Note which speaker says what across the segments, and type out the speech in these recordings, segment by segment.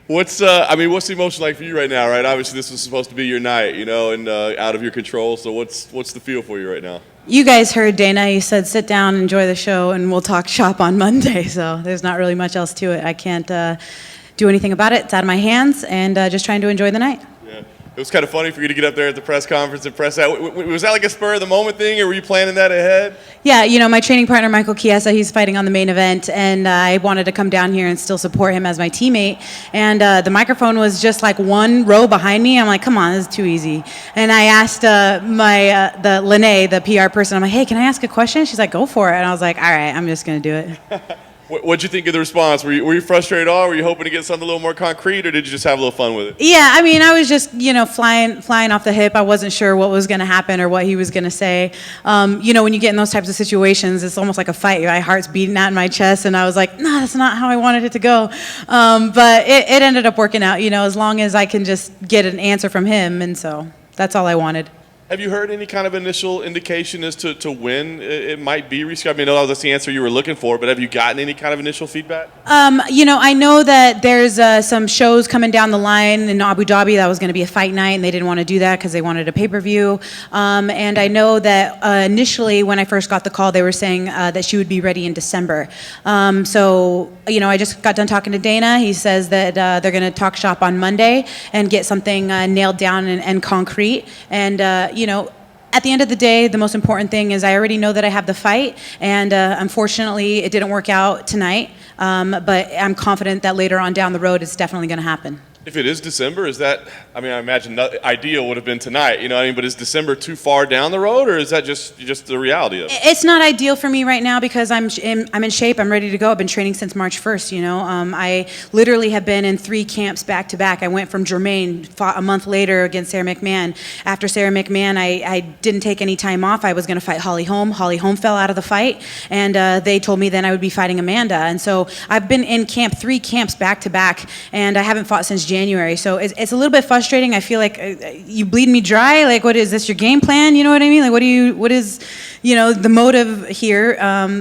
Speaker 1: What's what's the emotion like for you right now? Right, obviously this was supposed to be your night, and out of your control. So what's the feel for you right now?
Speaker 2: You guys heard Dana. He said, sit down, enjoy the show, and we'll talk shop on Monday. So there's not really much else to it. I can't do anything about it. It's out of my hands, and just trying to enjoy the night.
Speaker 1: Yeah. It was kind of funny for you to get up there at the press conference and press out. Was that like a spur of the moment thing, or were you planning that ahead?
Speaker 2: Yeah, my training partner, Michael Chiesa, he's fighting on the main event, and I wanted to come down here and still support him as my teammate. And the microphone was just like one row behind me. I'm like, come on, this is too easy. And I asked the Lene, the PR person, I'm like, hey, can I ask a question? She's like, go for it. And I was like, all right, I'm just going to do it.
Speaker 1: What'd you think of the response? Were you frustrated at all? Were you hoping to get something a little more concrete, or did you just have a little fun with it?
Speaker 2: Yeah, I was just, flying off the hip. I wasn't sure what was going to happen or what he was going to say. When you get in those types of situations, it's almost like a fight. My heart's beating out in my chest, and I was like, no, that's not how I wanted it to go. But it ended up working out, as long as I can just get an answer from him, and so that's all I wanted.
Speaker 1: Have you heard any kind of initial indication as to when it might be rescheduled? I mean, I know that's the answer you were looking for, but have you gotten any kind of initial feedback?
Speaker 2: I know that there's some shows coming down the line in Abu Dhabi that was going to be a fight night, and they didn't want to do that because they wanted a pay-per-view. And I know that initially when I first got the call, they were saying that she would be ready in December. I just got done talking to Dana. He says that they're going to talk shop on Monday and get something nailed down and concrete. And at the end of the day, the most important thing is I already know that I have the fight, and unfortunately, it didn't work out tonight, but I'm confident that later on down the road, it's definitely going to happen.
Speaker 1: If it is December, is that, I imagine the ideal would have been tonight, but is December too far down the road, or is that just the reality of it?
Speaker 2: It's not ideal for me right now because I'm in shape. I'm ready to go. I've been training since March 1st, I literally have been in 3 camps back to back. I went from Germaine, fought a month later against Sarah McMahon. After Sarah McMahon, I didn't take any time off. I was going to fight Holly Holm. Holly Holm fell out of the fight, and they told me then I would be fighting Amanda. And so I've been in 3 camps back to back, and I haven't fought since January. So it's a little bit frustrating. I feel like you bleed me dry. Like, what is this, your game plan? You know what I mean? Like, what is the motive here?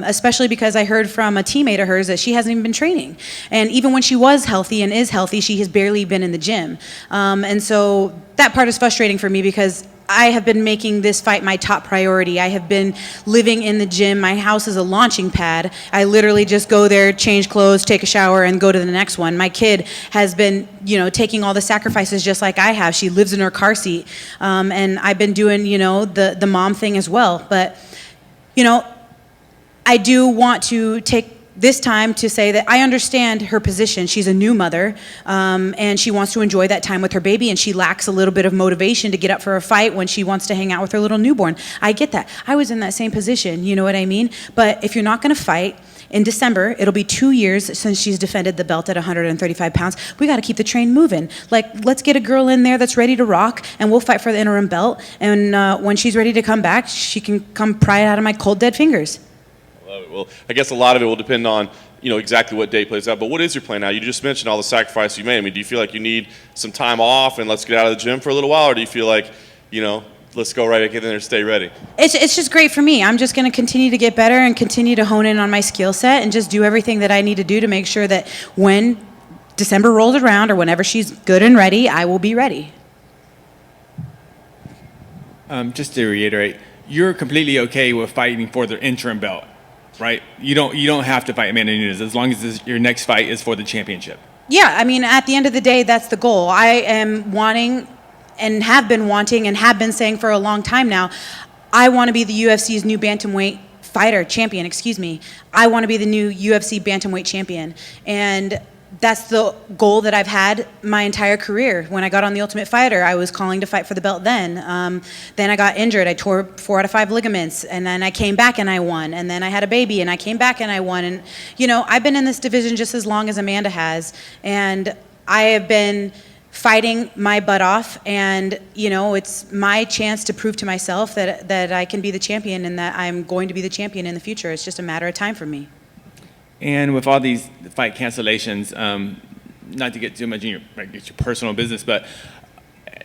Speaker 2: Especially because I heard from a teammate of hers that she hasn't even been training. And even when she was healthy and is healthy, she has barely been in the gym. And so that part is frustrating for me because I have been making this fight my top priority. I have been living in the gym. My house is a launching pad. I literally just go there, change clothes, take a shower, and go to the next one. My kid has been, taking all the sacrifices just like I have. She lives in her car seat. And I've been doing, the mom thing as well. But, I do want to take this time to say that I understand her position. She's a new mother, and she wants to enjoy that time with her baby, and she lacks a little bit of motivation to get up for a fight when she wants to hang out with her little newborn. I get that. I was in that same position, you know what I mean? But if you're not going to fight, in December, it'll be 2 years since she's defended the belt at 135 pounds. We got to keep the train moving. Like, let's get a girl in there that's ready to rock, and we'll fight for the interim belt. And when she's ready to come back, she can come pry it out of my cold, dead fingers.
Speaker 1: Well, I guess a lot of it will depend on, exactly what day plays out. But what is your plan now? You just mentioned all the sacrifice you made. Do you feel like you need some time off and let's get out of the gym for a little while? Or do you feel like, let's go right back in there and stay ready?
Speaker 2: It's just great for me. I'm just going to continue to get better and continue to hone in on my skill set and just do everything that I need to do to make sure that when December rolls around or whenever she's good and ready, I will be ready.
Speaker 3: Just to reiterate, you're completely okay with fighting for the interim belt, right? You don't have to fight Amanda Nunes as long as your next fight is for the championship.
Speaker 2: Yeah, at the end of the day, that's the goal. I am wanting and have been wanting and have been saying for a long time now, I want to be the UFC's new bantamweight champion. I want to be the new UFC bantamweight champion. And that's the goal that I've had my entire career. When I got on The Ultimate Fighter, I was calling to fight for the belt then. Then I got injured. I tore 4 out of 5 ligaments. And then I came back and I won. And then I had a baby and I came back and I won. And, I've been in this division just as long as Amanda has. And I have been fighting my butt off. And, it's my chance to prove to myself that I can be the champion and that I'm going to be the champion in the future. It's just a matter of time for me.
Speaker 3: And with all these fight cancellations, not to get too much in your personal business, but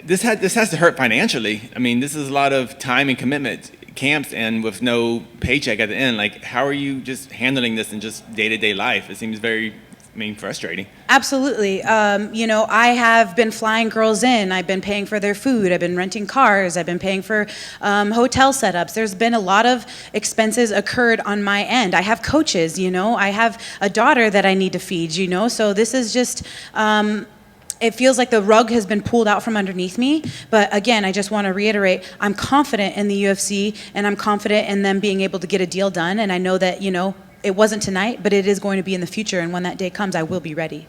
Speaker 3: this has to hurt financially. This is a lot of time and commitment, camps, and with no paycheck at the end. Like, how are you just handling this in just day-to-day life? It seems very mean, frustrating.
Speaker 2: Absolutely. You know, I have been flying girls in. I've been paying for their food. I've been renting cars. I've been paying for hotel setups. There's been a lot of expenses occurred on my end. I have coaches, you know. I have a daughter that I need to feed, you know. So this is just... it feels like the rug has been pulled out from underneath me. But again, I just want to reiterate, I'm confident in the UFC, and I'm confident in them being able to get a deal done. And I know that, you know, it wasn't tonight, but it is going to be in the future. And when that day comes, I will be ready.